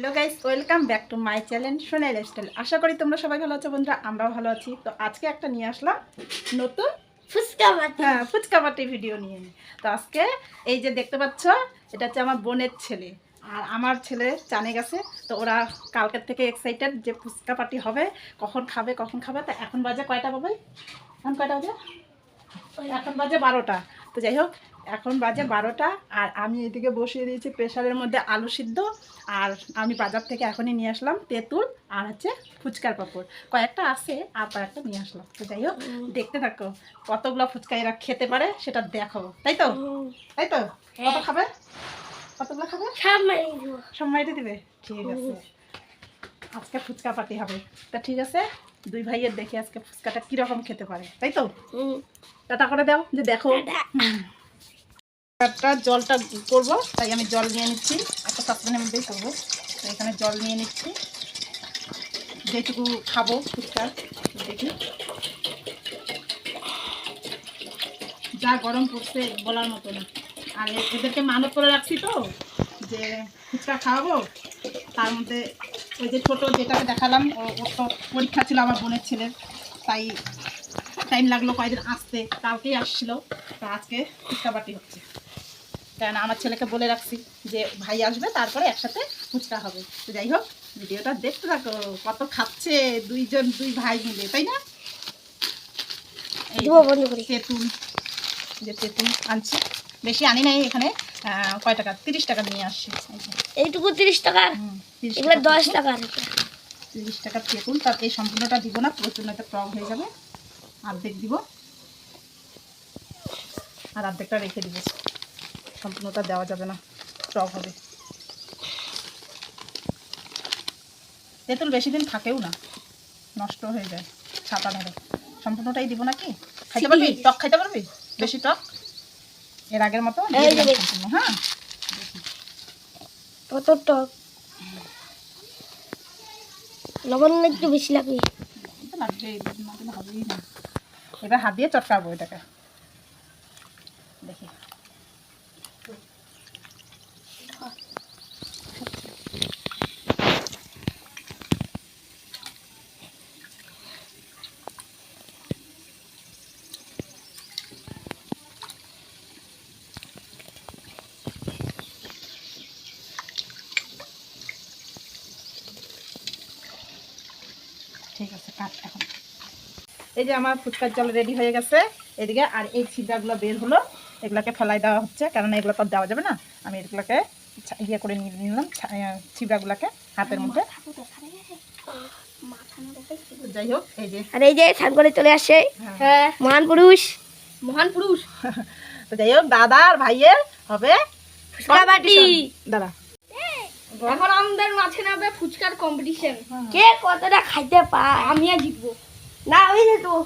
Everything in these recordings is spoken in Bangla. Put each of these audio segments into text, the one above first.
Hello guys, welcome back to my channel Sonai lifestyle. আশা করি তোমরা সবাই ভালো আছো বন্ধুরা, আমরাও ভালো আছি। তো আজকে একটা নিয়ে আসলাম নতুন ফুচকা পাটি ভিডিও নিয়ে। তো আজকে এই যে দেখতে পাচ্ছ, এটা হচ্ছে আমার বোনের ছেলে আর আমার ছেলে চানে গেছে। তো ওরা কালকের থেকে এক্সাইটেড যে ফুচকা পাটি হবে, কখন খাবে। তো এখন বাজে কয়টা বাবা? এখন কয়টা বাজে? এখন বাজে 12টা। তো যাই হোক, এখন বাজে 12টা আর আমি এদিকে বসিয়ে দিয়েছি প্রেশারের মধ্যে আলু সিদ্ধ। আর আমি বাজার থেকে এখনই নিয়ে আসলাম তেঁতুল আর হচ্ছে ফুচকার পাঁপড়। কয়েকটা আছে আর কয়েকটা নিয়ে আসলাম। তো যাই হোক, দেখতে থাকো কতগুলো ফুচকা এরা খেতে পারে সেটা দেখাবো। তাই তো কত খাবে? কতগুলো খাবে? সব মাইরে দিবে। ঠিক আছে, আজকে ফুচকা পার্টি হবে। তা ঠিক আছে, দুই ভাইয়ের দেখি আজকে ফুচকাটা কিরকম খেতে পারে। তাই তো টাটা করে দাও যে দেখো। একটা জলটা করবো, তাই আমি জল নিয়ে নিচ্ছি। একটা সসপ্যানের মধ্যেই করবো, তাই এখানে জল নিয়ে নিচ্ছি যেটুকু খাবো ফুচকা। দেখি যা গরম পড়ছে বলার মতো না। আর এদেরকে মানত করে রাখছি তো যে ফুচকা খাওয়াবো। তার মধ্যে ওই যে ছোটো যেটাকে দেখালাম, ওর তো পরীক্ষা ছিল আমার বোনের ছেলের, তাই টাইম লাগলো কয়েকদিন আসতে। কালকেই আসছিল। তা আজকে ফুচকা পার্টি হচ্ছে, কেন আমার ছেলেকে বলে রাখছি যে ভাই আসবে, তারপরে একসাথে ফুচকা হবে। তো যাই হোক, ভিডিওটা দেখতে থাকো কত খাচ্ছে দুই ভাই মিলে, তাই না? তেঁতুল, যে তেঁতুল আনছি, বেশি আনি নাই। এখানে কয় টাকা? 30 টাকা নিয়ে আসছি। এইটুকু 30 টাকা, এগুলো 10 টাকা। 30 টাকার তেঁতুল। তার এই সম্পূর্ণটা দিব না, প্রচুর নয়তো টক হয়ে যাবে। অর্ধেক দিব আর অর্ধেকটা রেখে দিব, সম্পূর্ণটা দেওয়া যাবে না, টক হবে। তেঁতুল বেশি দিন থাকেও না, নষ্ট হয়ে যায়, ছাতা ধরে। সম্পূর্ণটাই দিব নাকি? খাইতে পারবি? টক খাইতে পারবি? বেশি টক এর আগের মতো? হ্যাঁ, কত টক, লবণ একটু বেশি লাগবে। লাগবে, হবেই না। এবার হাত দিয়ে চটকাবো এটাকে, দেখি। ঠিক আছে, কাট এখন। এই যে আমার ফুচকার জল রেডি হয়ে গেছে এদিকে। আর এই ছিদ্রাগুলো বের হলো, এগুলোকে ফেলাই দেওয়া হচ্ছে, কারণ এগুলো তো দেওয়া যাবে না। আমি এগুলোকে ইয়ে করে নিয়ে নিলাম, ছিদ্রাগুলোকে হাতের মধ্যে। যাই হোক, এই যে আর এই যে স্নান করে চলে আসে মহান পুরুষ। তো যাই হোক, দাদা আর ভাইয়ের হবে ফুচকা পার্টি। দাদা এখন আমাদের মাঝে নামবে ফুচকার কম্পিটিশন। কে কতটা খাইতে পায়? আমি আর জিতবো। না আমি জিতবো।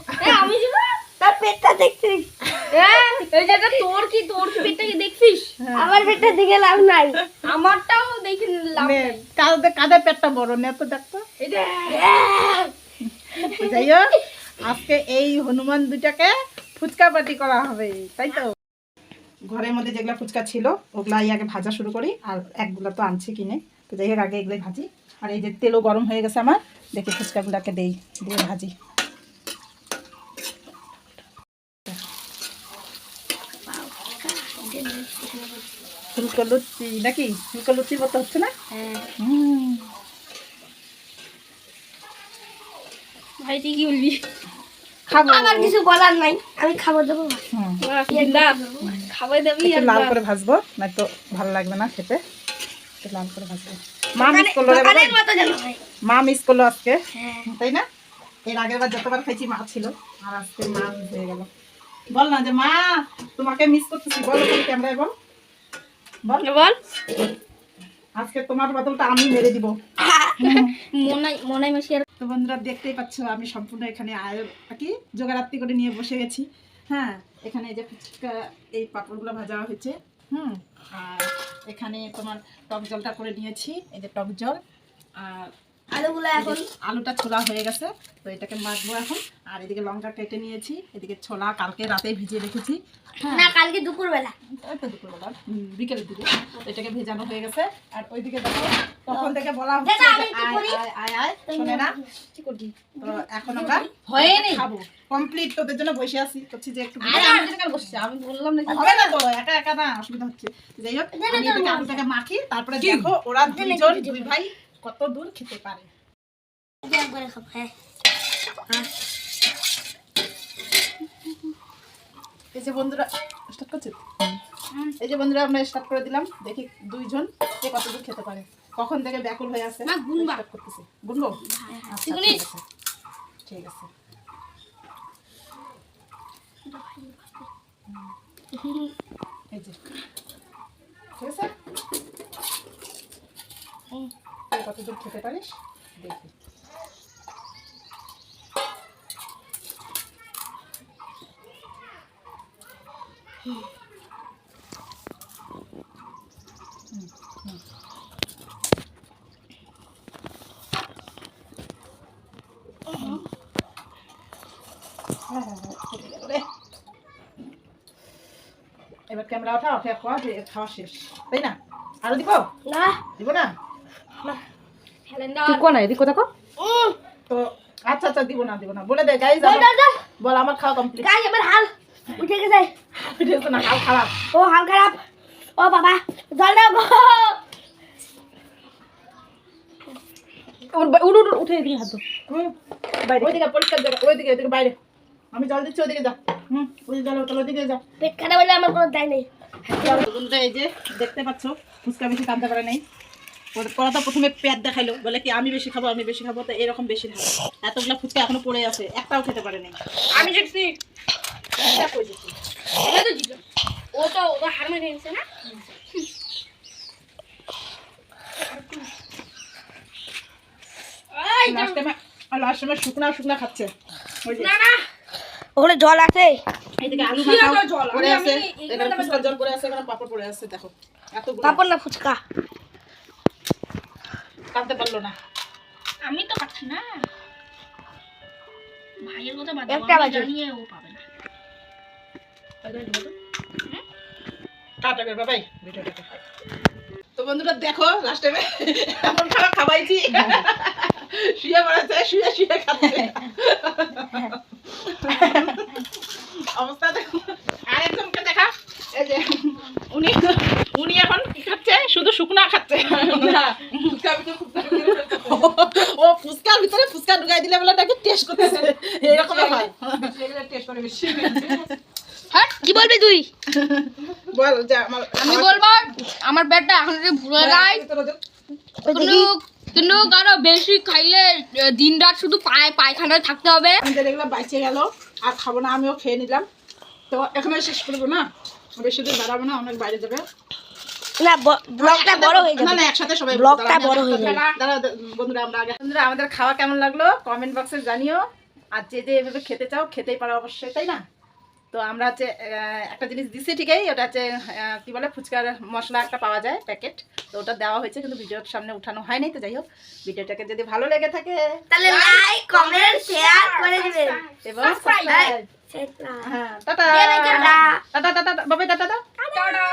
আমি জিতবো। তার পেটটা দেখছিস? এই যেটা তোর কি পেটটা কি দেখছিস? আমার পেটটা দিকে লাভ নাই, আমারটাও দেখে লাভ নে, নাই। কাদের পেটটা বড় নে তো দেখতো। এটা যাই হোক, আজকে এই হনুমান দুটাকে ফুচকা পার্টি করা হবে, তাই তো। ঘরের মধ্যে যেগুলো ফুচকা ছিল ওগুলাই আগে ভাজা শুরু করি, আর একগুলো তো আনছি কিনে। তো যাই হোক, আগে এগুলোই ভাজি। আর এই যে তেলও গরম হয়ে গেছে আমার, দেখি ফুচকাগুলোকে দিয়ে ভাজি। ফুলকো লুচি নাকি? ফুলকো লুচির মতো হচ্ছে না? ভাই তুই কি বলবি? খাবো। আমার কিছু বলার নাই, আমি খাবার দেবো। খাবার দেবি একটু লাল করে ভাজবো, নয়তো ভালো লাগবে না খেতে। একটু লাল করে ভাজবো। মা মিস করলো রে বাবা। মা মিস করলো আজকে, তাই না? এর আগের বার যতবার খাইছি মা ছিল, আর আজকে মা মিস হয়ে গেল। বল না যে মা তোমাকে মিস করতেছি, বলো তুমি ক্যামেরায় বল। বল আজকে তোমার বদলটা আমি মেরে দিব। মনাই মাসি আর তো বন্ধুরা, দেখতেই পাচ্ছ আমি সম্পূর্ণ এখানে কি জোগাড়াত্তি করে নিয়ে বসে গেছি। হ্যাঁ, এখানে এই যে ফুচকা, এই পাঁপড়গুলো ভাজা হয়েছে। আর এখানে তোমার টক জলটা করে নিয়েছি, এই যে টক জল। আর আলুগুলো এখন আলুটা ছোলা হয়ে গেছে, তো এটাকে মাখবো এখন। আর এদিকে লঙ্কা কেটে নিয়েছি, এদিকে ছোলা কালকে রাতে ভিজিয়ে রেখেছি। হ্যাঁ না কালকে দুপুরবেলা এই তো দুপুরবেলা, বিকেলের দিকে তো এটাকে ভেজানো হয়ে গেছে। আর ওইদিকে দেখো তখন থেকে বলা হচ্ছে দাদা, আমি যে কি আয় করি? আয় আয় আয়, শোনে না। কি করবি? তো এখন আমরা খাবো কমপ্লিট, তোদের জন্য বসে আছি, করছি যে একটু আরে আমি কেন বসছি? আমি বললাম না হবে না তো, একা একা না, অসুবিধা হচ্ছে। যাই হোক, আমি এটাকে আলুটাকে মাখি, তারপরে দেখো ওরা দুইজন দুই ভাই কত দূর খেতে পারে। একবারে খাবো। হ্যাঁ এই যে বন্ধুরা স্টার্ট করছে, এই যে বন্ধুরা আমরা স্টার্ট করে দিলাম, দেখি দুইজন কে কত দূর খেতে পারে। কখন থেকে ব্যাকুল হয়ে আছে, মা, গুনবা। start করতেছি। গুনবো? আচ্ছা, তুই গুনিস? ঠিক আছে, এই যে ঠিক আছে। কে কত দূর খেতে পারিস দেখি। এবার ক্যামেরা ওঠা, ওঠে খাওয়া, যে খাওয়া শেষ, তাই না? আরো দিব? না দিব না? ক্যালেন্ডার তুই কোন এদিক কোথা কো? তো আচ্ছা আচ্ছা, দিব না দিব না বলে দে গাইস। বল আমার খাওয়া কমপ্লিট। গাই আমার হাল উঠে গেছে। ভিডিও না হাল খারাপ। ও হাল খারাপ। ও বাবা জল দাও গো। উঠে এদিকে হাত দাও। বাইরে ওইদিকে পরিষ্কার জায়গা, ওইদিকে ওইদিকে বাইরে। আমি জল দিচ্ছি, ওইদিকে যা। ওই জল ওইদিকে যা। পেট খারাপ হলে আমার কোনো দায় নেই। বন্ধুরা এই যে দেখতে পাচ্ছ, ফুচকা বেশি কাঁদতে পারে নাই। ওরা তো প্রথমে পেট দেখাইলো, বলে কি আমি বেশি খাবো আমি বেশি খাবো, তো এরকম বেশি খাবো। এতগুলা ফুচকা এখনো পড়ে আছে, একটাও খেতে পারে নাই। আমি জিতছি। একটা কই দিছি। এটা তো জিতলো। ও তো হার মেনে নিয়েছে না? এই লাস্ট টাইমে শুকনা শুকনা খাচ্ছে। ওই যে না না ওখানে জল আছে। এইদিকে আলু কি মাখাও আবার জল? পড়ে আমি- আছে, আমি- এখানে ফুচকার জল পড়ে আছে, এখানে পাপড় পড়ে আছে, দেখো এতগুলো পাপড় না ফুচকা। কাটতে পারলো না। আমি তো পাচ্ছি না। ভাইয়ের কথা বাদ একটা দাও, আমি বাজে। জানিয়ে ও পাবে না। কাটা করবে ভাই ভিডিওটাকে। তো বন্ধুরা দেখো লাস্ট টাইমে এমন খাবার খাওয়াইছি, শুয়ে পড়েছে, শুয়ে শুয়ে খাচ্ছে অবস্থা দেখো। আরেকজনকে দেখা, এই যে উনি উনি এখন কি খাচ্ছে, শুধু শুকনা খাচ্ছে। ও ফুচকার ভিতরে ফুচকা ঢুকাই দিলে বলে ওটাকে টেস্ট করতেছে, এরকম হয়। টেস্ট করে বেশি। হ্যাঁ কি বলবি তুই? বল যে আমার আমি বলবো আমার পেটটা এখন যদি ভুলে যায় কিন্তু কিন্তু কারো বেশি খাইলে দিন রাত শুধু পায়খানায় থাকতে হবে। আমাদের এগুলো বাইচে গেল, আর খাবো না, আমিও খেয়ে নিলাম। তো এখানে শেষ করবো না, বেশি দূর বাড়াবো না, অনেক বাইরে যাবে। না ব্লগটা বড় হয়ে না যাবে। না একসাথে সবাই ব্লগটা বড় হয়ে যাবে। বন্ধুরা আমরা আগে বন্ধুরা আমাদের খাওয়া কেমন লাগলো কমেন্ট বক্সে জানিও। আর যে যে এভাবে খেতে চাও খেতেই পারো অবশ্যই, তাই না? তো আমরা হচ্ছে একটা জিনিস দিচ্ছি ঠিকই, ওটা হচ্ছে কি বলে ফুচকার মশলা একটা পাওয়া যায় প্যাকেট, তো ওটা দেওয়া হয়েছে কিন্তু ভিডিওর সামনে উঠানো হয়নি। তো যাই হোক, ভিডিওটাকে যদি ভালো লেগে থাকে তাহলে লাইক কমেন্ট শেয়ার করে দিবেন এবং সাবস্ক্রাইব। হ্যাঁ টাটা টাটা। টাটা টাটা বাবাই টাটা। টাটা।